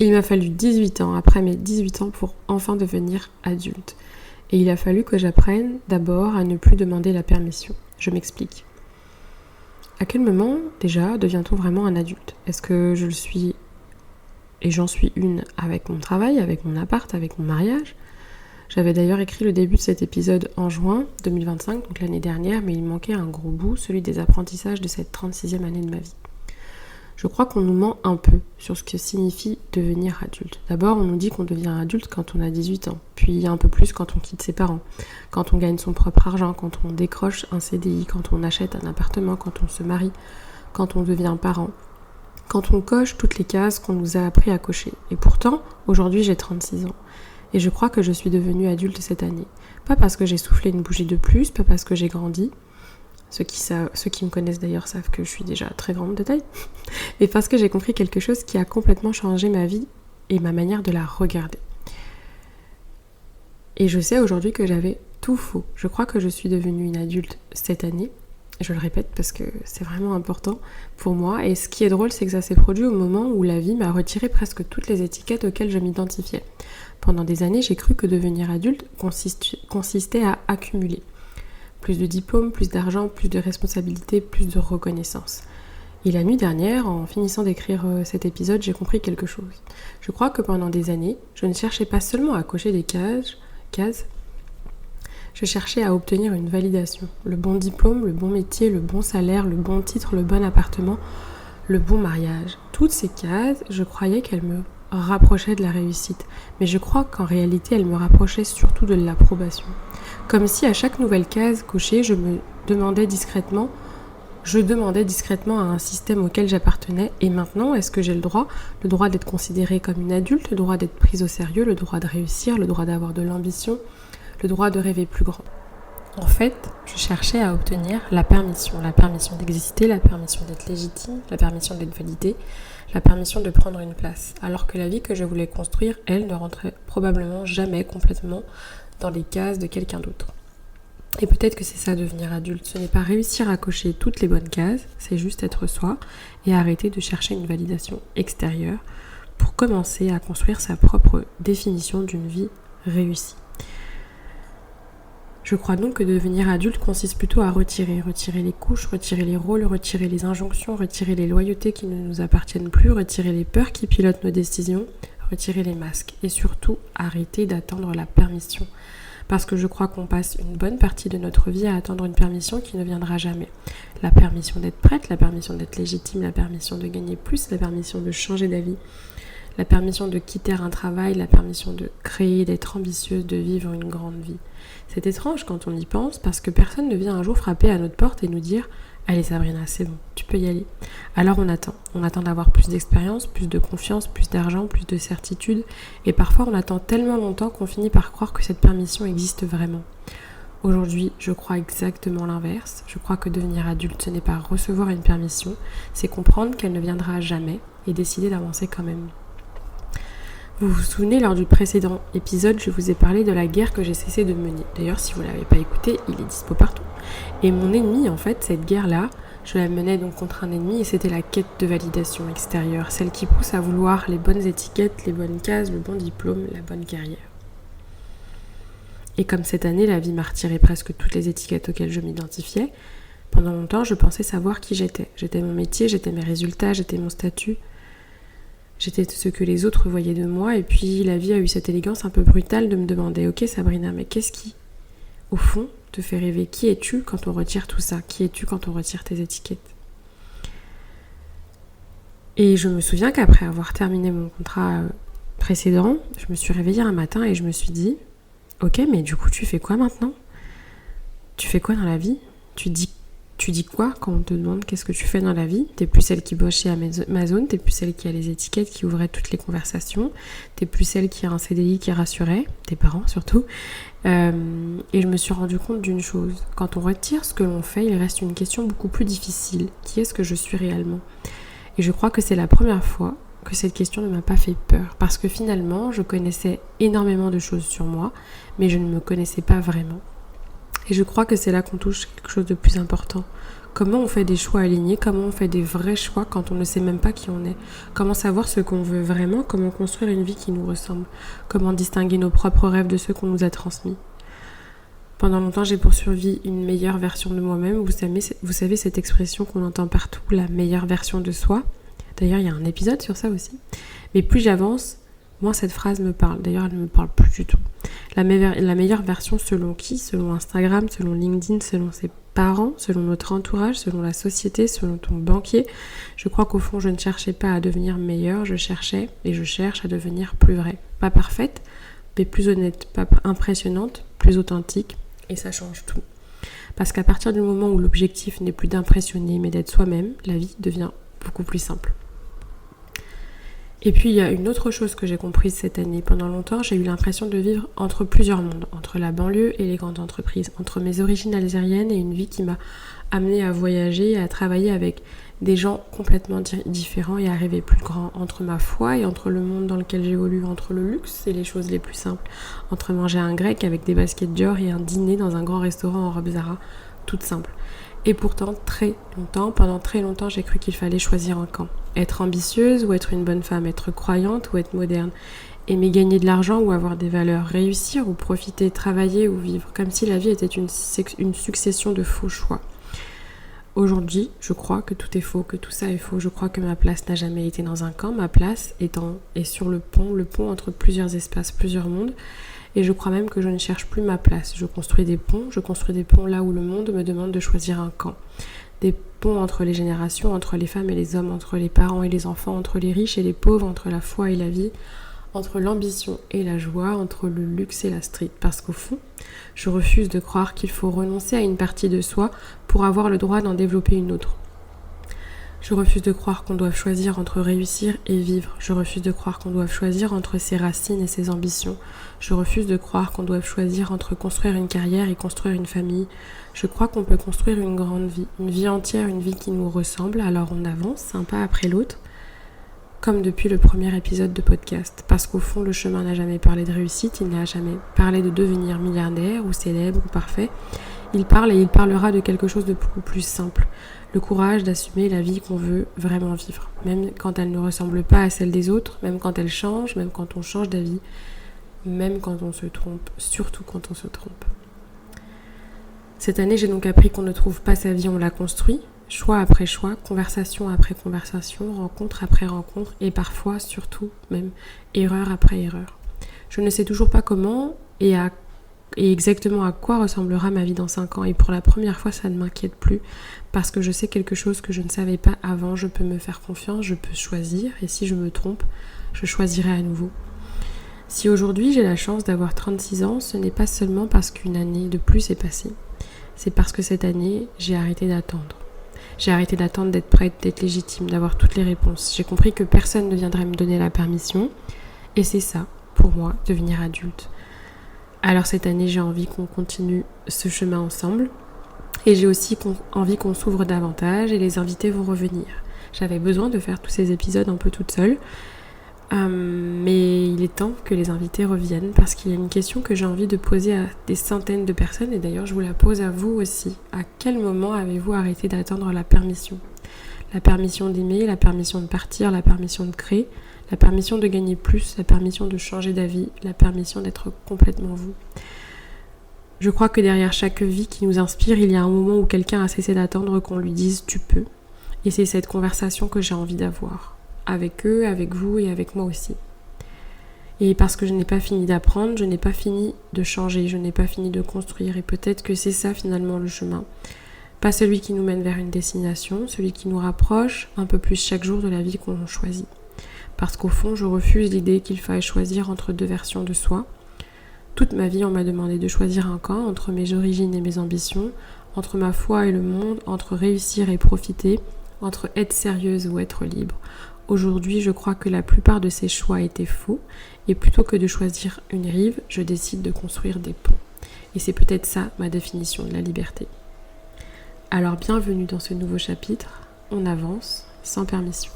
Il m'a fallu 18 ans, après mes 18 ans, pour enfin devenir adulte. Et il a fallu que j'apprenne d'abord à ne plus demander la permission. Je m'explique. À quel moment, déjà, devient-on vraiment un adulte ? Est-ce que je le suis, et j'en suis une, avec mon travail, avec mon appart, avec mon mariage ? J'avais d'ailleurs écrit le début de cet épisode en juin 2025, donc l'année dernière, mais il manquait un gros bout, celui des apprentissages de cette 36e année de ma vie. Je crois qu'on nous ment un peu sur ce que signifie devenir adulte. D'abord, on nous dit qu'on devient adulte quand on a 18 ans, puis un peu plus quand on quitte ses parents, quand on gagne son propre argent, quand on décroche un CDI, quand on achète un appartement, quand on se marie, quand on devient parent, quand on coche toutes les cases qu'on nous a appris à cocher. Et pourtant, aujourd'hui, j'ai 36 ans. Et je crois que je suis devenue adulte cette année. Pas parce que j'ai soufflé une bougie de plus, pas parce que j'ai grandi. Ceux qui me connaissent d'ailleurs savent que je suis déjà très grande de taille. Mais parce que j'ai compris quelque chose qui a complètement changé ma vie et ma manière de la regarder. Et je sais aujourd'hui que j'avais tout faux. Je crois que je suis devenue une adulte cette année. Je le répète parce que c'est vraiment important pour moi. Et ce qui est drôle, c'est que ça s'est produit au moment où la vie m'a retiré presque toutes les étiquettes auxquelles je m'identifiais. Pendant des années, j'ai cru que devenir adulte consistait à accumuler. Plus de diplômes, plus d'argent, plus de responsabilités, plus de reconnaissance. Et la nuit dernière, en finissant d'écrire cet épisode, j'ai compris quelque chose. Je crois que pendant des années, je ne cherchais pas seulement à cocher des cases, je cherchais à obtenir une validation. Le bon diplôme, le bon métier, le bon salaire, le bon titre, le bon appartement, le bon mariage. Toutes ces cases, je croyais qu'elles me rapprochaient de la réussite. Mais je crois qu'en réalité, elles me rapprochaient surtout de l'approbation. Comme si à chaque nouvelle case cochée, je demandais discrètement à un système auquel j'appartenais. Et maintenant, est-ce que j'ai le droit d'être considérée comme une adulte, le droit d'être prise au sérieux, le droit de réussir, le droit d'avoir de l'ambition, le droit de rêver plus grand. En fait, je cherchais à obtenir la permission d'exister, la permission d'être légitime, la permission d'être validée, la permission de prendre une place. Alors que la vie que je voulais construire, elle, ne rentrait probablement jamais complètement dans les cases de quelqu'un d'autre. Et peut-être que c'est ça devenir adulte, ce n'est pas réussir à cocher toutes les bonnes cases, c'est juste être soi et arrêter de chercher une validation extérieure pour commencer à construire sa propre définition d'une vie réussie. Je crois donc que devenir adulte consiste plutôt à retirer les couches, retirer les rôles, retirer les injonctions, retirer les loyautés qui ne nous appartiennent plus, retirer les peurs qui pilotent nos décisions, retirer les masques et surtout arrêter d'attendre la permission. Parce que je crois qu'on passe une bonne partie de notre vie à attendre une permission qui ne viendra jamais. La permission d'être prête, la permission d'être légitime, la permission de gagner plus, la permission de changer d'avis, la permission de quitter un travail, la permission de créer, d'être ambitieuse, de vivre une grande vie. C'est étrange quand on y pense parce que personne ne vient un jour frapper à notre porte et nous dire « Allez Sabrina, c'est bon, tu peux y aller ». Alors on attend d'avoir plus d'expérience, plus de confiance, plus d'argent, plus de certitude et parfois on attend tellement longtemps qu'on finit par croire que cette permission existe vraiment. Aujourd'hui, je crois exactement l'inverse. Je crois que devenir adulte, ce n'est pas recevoir une permission, c'est comprendre qu'elle ne viendra jamais et décider d'avancer quand même. Vous vous souvenez, lors du précédent épisode, je vous ai parlé de la guerre que j'ai cessé de mener. D'ailleurs, si vous ne l'avez pas écouté, il est dispo partout. Et mon ennemi, en fait, cette guerre-là, je la menais donc contre un ennemi et c'était la quête de validation extérieure, celle qui pousse à vouloir les bonnes étiquettes, les bonnes cases, le bon diplôme, la bonne carrière. Et comme cette année, la vie m'a retiré presque toutes les étiquettes auxquelles je m'identifiais, pendant longtemps, je pensais savoir qui j'étais. J'étais mon métier, j'étais mes résultats, j'étais mon statut. J'étais ce que les autres voyaient de moi et puis la vie a eu cette élégance un peu brutale de me demander « Ok Sabrina, mais qu'est-ce qui, au fond, te fait rêver ? Qui es-tu quand on retire tout ça ? Qui es-tu quand on retire tes étiquettes ?» Et je me souviens qu'après avoir terminé mon contrat précédent, je me suis réveillée un matin et je me suis dit « Ok, mais du coup tu fais quoi maintenant ? Tu fais quoi dans la vie ? Tu dis quoi quand on te demande qu'est-ce que tu fais dans la vie ? T'es plus celle qui bosse chez Amazon, t'es plus celle qui a les étiquettes, qui ouvrait toutes les conversations, t'es plus celle qui a un CDI qui rassurait, tes parents surtout. Et je me suis rendu compte d'une chose, quand on retire ce que l'on fait, il reste une question beaucoup plus difficile. Qui est-ce que je suis réellement ? Et je crois que c'est la première fois que cette question ne m'a pas fait peur, parce que finalement, je connaissais énormément de choses sur moi, mais je ne me connaissais pas vraiment. Et je crois que c'est là qu'on touche quelque chose de plus important. Comment on fait des choix alignés? Comment on fait des vrais choix quand on ne sait même pas qui on est? Comment savoir ce qu'on veut vraiment? Comment construire une vie qui nous ressemble? Comment distinguer nos propres rêves de ceux qu'on nous a transmis? Pendant longtemps, j'ai poursuivi une meilleure version de moi-même. Vous savez cette expression qu'on entend partout, la meilleure version de soi. D'ailleurs, il y a un épisode sur ça aussi. Mais plus j'avance, moins cette phrase me parle. D'ailleurs, elle ne me parle plus du tout. La meilleure version selon qui? Selon Instagram, selon LinkedIn, selon ses parents, selon notre entourage, selon la société, selon ton banquier. Je crois qu'au fond, je ne cherchais pas à devenir meilleure, je cherchais et je cherche à devenir plus vraie. Pas parfaite, mais plus honnête, pas impressionnante, plus authentique. Et ça change tout. Parce qu'à partir du moment où l'objectif n'est plus d'impressionner, mais d'être soi-même, la vie devient beaucoup plus simple. Et puis il y a une autre chose que j'ai comprise cette année. Pendant longtemps, j'ai eu l'impression de vivre entre plusieurs mondes, entre la banlieue et les grandes entreprises, entre mes origines algériennes et une vie qui m'a amenée à voyager et à travailler avec des gens complètement différents et à rêver plus grand, entre ma foi et entre le monde dans lequel j'évolue, entre le luxe et les choses les plus simples, entre manger un grec avec des baskets Dior et un dîner dans un grand restaurant en robe Zara, toute simple. Et pourtant, pendant très longtemps, j'ai cru qu'il fallait choisir un camp. Être ambitieuse ou être une bonne femme, être croyante ou être moderne, aimer gagner de l'argent ou avoir des valeurs, réussir ou profiter, travailler ou vivre, comme si la vie était une succession de faux choix. Aujourd'hui, je crois que tout est faux, que tout ça est faux. Je crois que ma place n'a jamais été dans un camp. Ma place est sur le pont entre plusieurs espaces, plusieurs mondes. Et je crois même que je ne cherche plus ma place. Je construis des ponts là où le monde me demande de choisir un camp. Des ponts entre les générations, entre les femmes et les hommes, entre les parents et les enfants, entre les riches et les pauvres, entre la foi et la vie, entre l'ambition et la joie, entre le luxe et la street. Parce qu'au fond, je refuse de croire qu'il faut renoncer à une partie de soi pour avoir le droit d'en développer une autre. Je refuse de croire qu'on doive choisir entre réussir et vivre. Je refuse de croire qu'on doive choisir entre ses racines et ses ambitions. Je refuse de croire qu'on doive choisir entre construire une carrière et construire une famille. Je crois qu'on peut construire une grande vie, une vie entière, une vie qui nous ressemble. Alors on avance un pas après l'autre, comme depuis le premier épisode de podcast. Parce qu'au fond, le chemin n'a jamais parlé de réussite, il n'a jamais parlé de devenir milliardaire ou célèbre ou parfait. Il parle et il parlera de quelque chose de beaucoup plus simple. Le courage d'assumer la vie qu'on veut vraiment vivre, même quand elle ne ressemble pas à celle des autres, même quand elle change, même quand on change d'avis, même quand on se trompe, surtout quand on se trompe. Cette année, j'ai donc appris qu'on ne trouve pas sa vie, on la construit, choix après choix, conversation après conversation, rencontre après rencontre, et parfois, surtout, même, erreur après erreur. Je ne sais toujours pas comment et exactement à quoi ressemblera ma vie dans 5 ans. Et pour la première fois, ça ne m'inquiète plus parce que je sais quelque chose que je ne savais pas avant. Je peux me faire confiance, je peux choisir. Et si je me trompe, je choisirai à nouveau. Si aujourd'hui j'ai la chance d'avoir 36 ans, ce n'est pas seulement parce qu'une année de plus est passée. C'est parce que cette année, j'ai arrêté d'attendre. J'ai arrêté d'attendre d'être prête, d'être légitime, d'avoir toutes les réponses. J'ai compris que personne ne viendrait me donner la permission. Et c'est ça, pour moi, devenir adulte. Alors cette année, j'ai envie qu'on continue ce chemin ensemble et j'ai aussi envie qu'on s'ouvre davantage et les invités vont revenir. J'avais besoin de faire tous ces épisodes un peu toute seule, mais il est temps que les invités reviennent parce qu'il y a une question que j'ai envie de poser à des centaines de personnes et d'ailleurs je vous la pose à vous aussi. À quel moment avez-vous arrêté d'attendre la permission? La permission d'aimer, la permission de partir, la permission de créer, la permission de gagner plus, la permission de changer d'avis, la permission d'être complètement vous. Je crois que derrière chaque vie qui nous inspire, il y a un moment où quelqu'un a cessé d'attendre qu'on lui dise « tu peux ». Et c'est cette conversation que j'ai envie d'avoir, avec eux, avec vous et avec moi aussi. Et parce que je n'ai pas fini d'apprendre, je n'ai pas fini de changer, je n'ai pas fini de construire. Et peut-être que c'est ça finalement le chemin. Pas celui qui nous mène vers une destination, celui qui nous rapproche un peu plus chaque jour de la vie qu'on choisit. Parce qu'au fond, je refuse l'idée qu'il faille choisir entre 2 versions de soi. Toute ma vie, on m'a demandé de choisir un camp entre mes origines et mes ambitions, entre ma foi et le monde, entre réussir et profiter, entre être sérieuse ou être libre. Aujourd'hui, je crois que la plupart de ces choix étaient faux, et plutôt que de choisir une rive, je décide de construire des ponts. Et c'est peut-être ça ma définition de la liberté. Alors bienvenue dans ce nouveau chapitre, on avance sans permission.